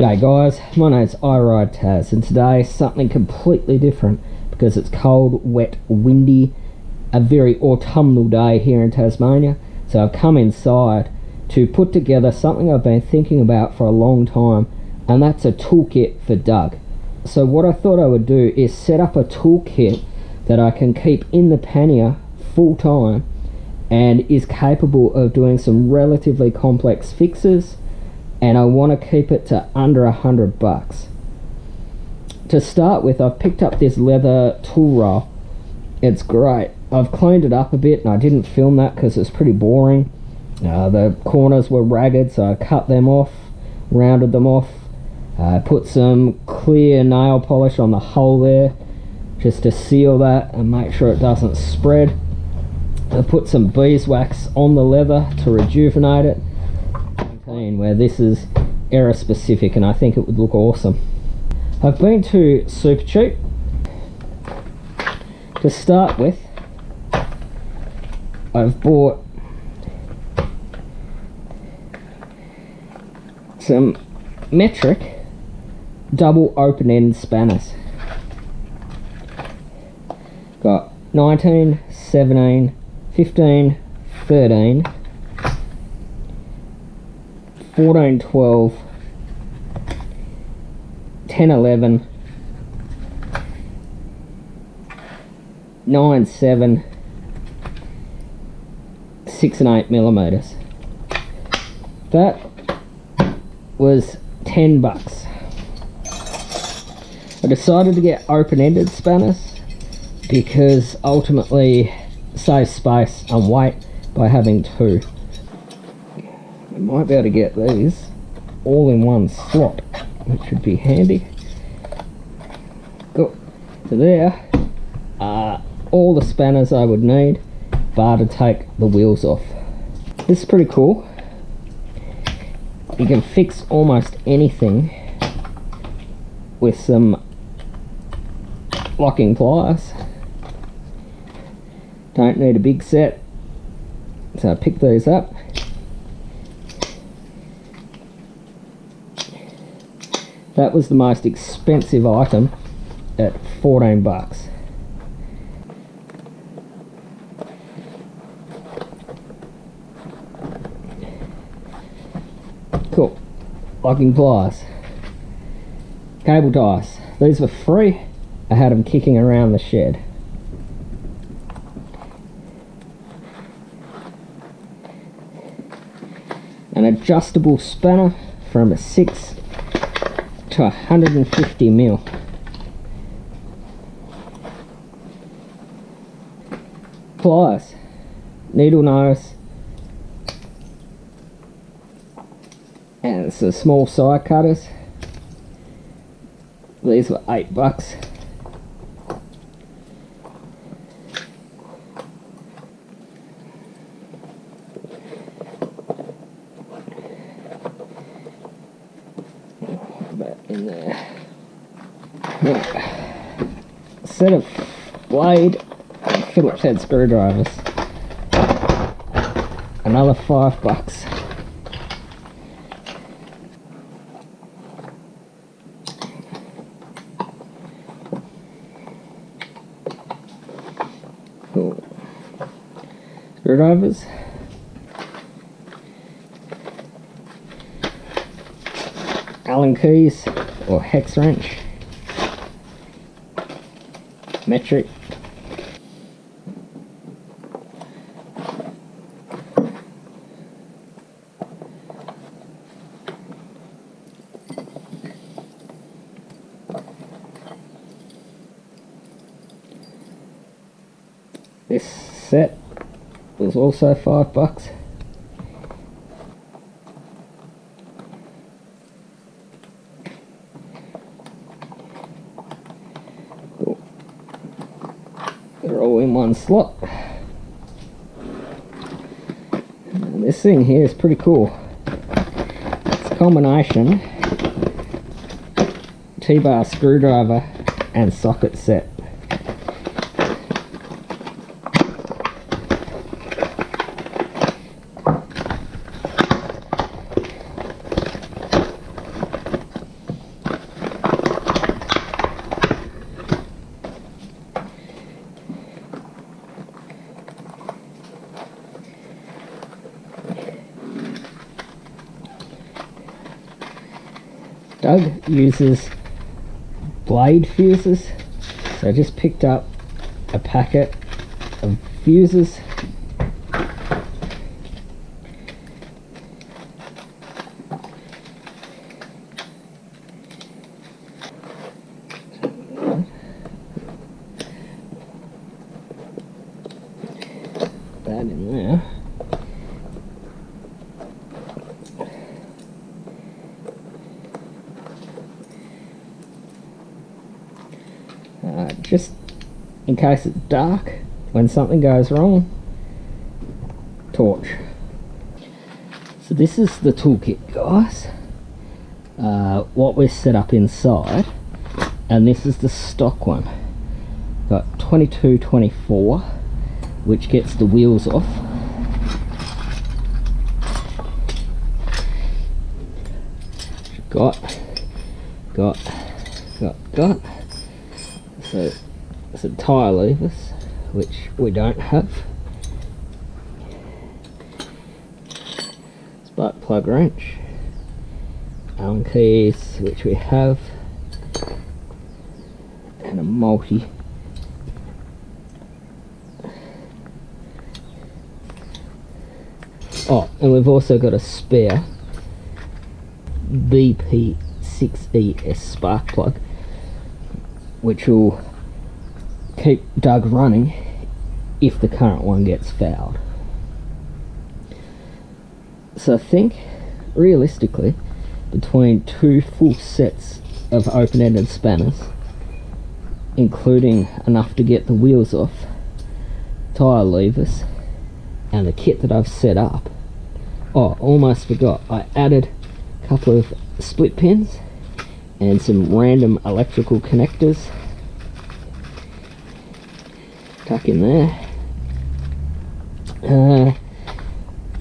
G'day guys, my name's REA Taz, and today something completely different because it's cold, wet, windy, a very autumnal day here in Tasmania. So I've come inside to put together something I've been thinking about for a long time, and that's a toolkit for Doug. So what I thought I would do is set up a toolkit that I can keep in the pannier full time and is capable of doing some relatively complex fixes, and I want to keep it to under $100. To start with, I've picked up this leather tool roll. It's great. I've cleaned it up a bit, and I didn't film that because it's pretty boring. The corners were ragged, so I cut them off, rounded them off. I put some clear nail polish on the hole there just to seal that and make sure it doesn't spread. I put some beeswax on the leather to rejuvenate it, where this is era specific, and I think it would look awesome. I've been to Supercheap. To start with, I've bought some metric double open-end spanners. Got 19, 17, 15, 13, 14, 12, 10, 11, 9, 7, 6 and 8 millimeters. That was $10. I decided to get open-ended spanners because ultimately save space and weight by having two. I might be able to get these all in one slot, which should be handy. Cool. So there are all the spanners I would need, bar to take the wheels off. This is pretty cool. You can fix almost anything with some locking pliers. Don't need a big set, so I pick these up. That was the most expensive item at $14. Cool. Locking pliers. Cable ties. These were free. I had them kicking around the shed. An adjustable spanner from a 6 to 150 mil. Pliers, needle nose, and some small side cutters. These were $8. In there. Right. A set of blade and Phillips head screwdrivers. Another $5. Cool. Screwdrivers. Allen keys or hex wrench, metric, this set was also $5. They're all in one slot. And this thing here is pretty cool. It's a combination T-bar screwdriver and socket set. uses blade fuses, so I just picked up a packet of fuses. That in there. Just in case it's dark, when something goes wrong, torch. So this is the toolkit, guys. What we're set up inside, and this is the stock one. Got 2224, which gets the wheels off. Got. So some tyre levers, which we don't have. Spark plug wrench. Allen keys, which we have. And a multi. Oh, and we've also got a spare BP6ES spark plug, which will keep Doug running if the current one gets fouled. So I think realistically, between two full sets of open-ended spanners, including enough to get the wheels off, tyre levers, and the kit that I've set up. Oh, almost forgot, I added a couple of split pins and some random electrical connectors. Tuck in there.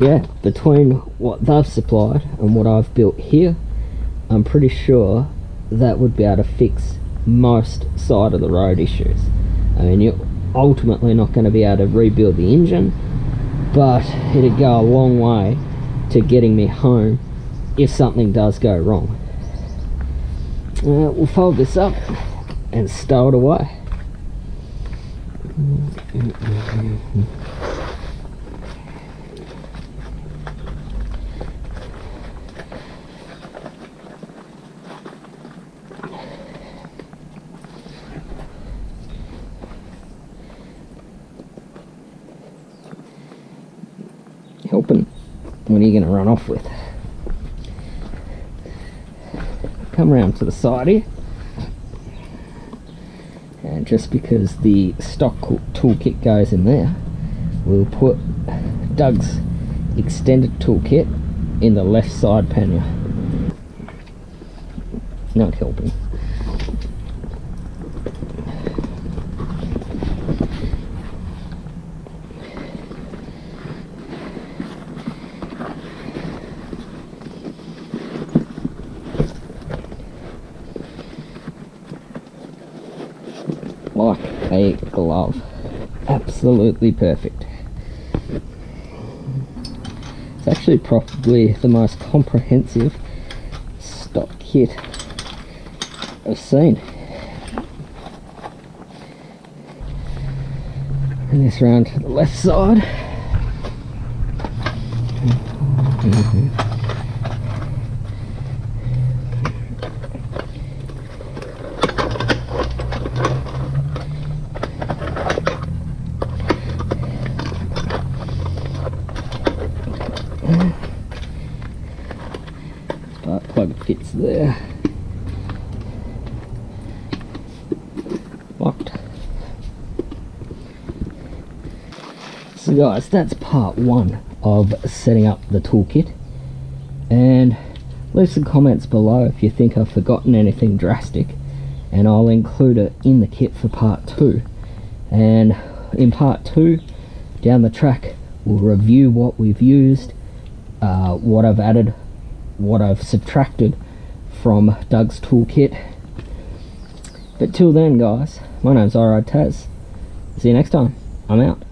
Yeah, between what they've supplied and what I've built here, I'm pretty sure that would be able to fix most side of the road issues. I mean, you're ultimately not going to be able to rebuild the engine, but it'd go a long way to getting me home if something does go wrong. We'll fold this up and stow it away. Helping. What are you going to run off with? Come around to the side here, and just because the stock toolkit goes in there, we'll put Doug's extended toolkit in the left side pannier. Not helping. Like a glove. Absolutely perfect. It's actually probably the most comprehensive stock kit I've seen. And this round to the left side. Spark plug fits there. Locked. So guys, that's part one of setting up the toolkit, and leave some comments below if you think I've forgotten anything drastic, and I'll include it in the kit for part two. And in part two, down the track, we'll review what we've used, what I've added, what I've subtracted from Doug's toolkit. But till then guys, my name's REA. See you next time. I'm out.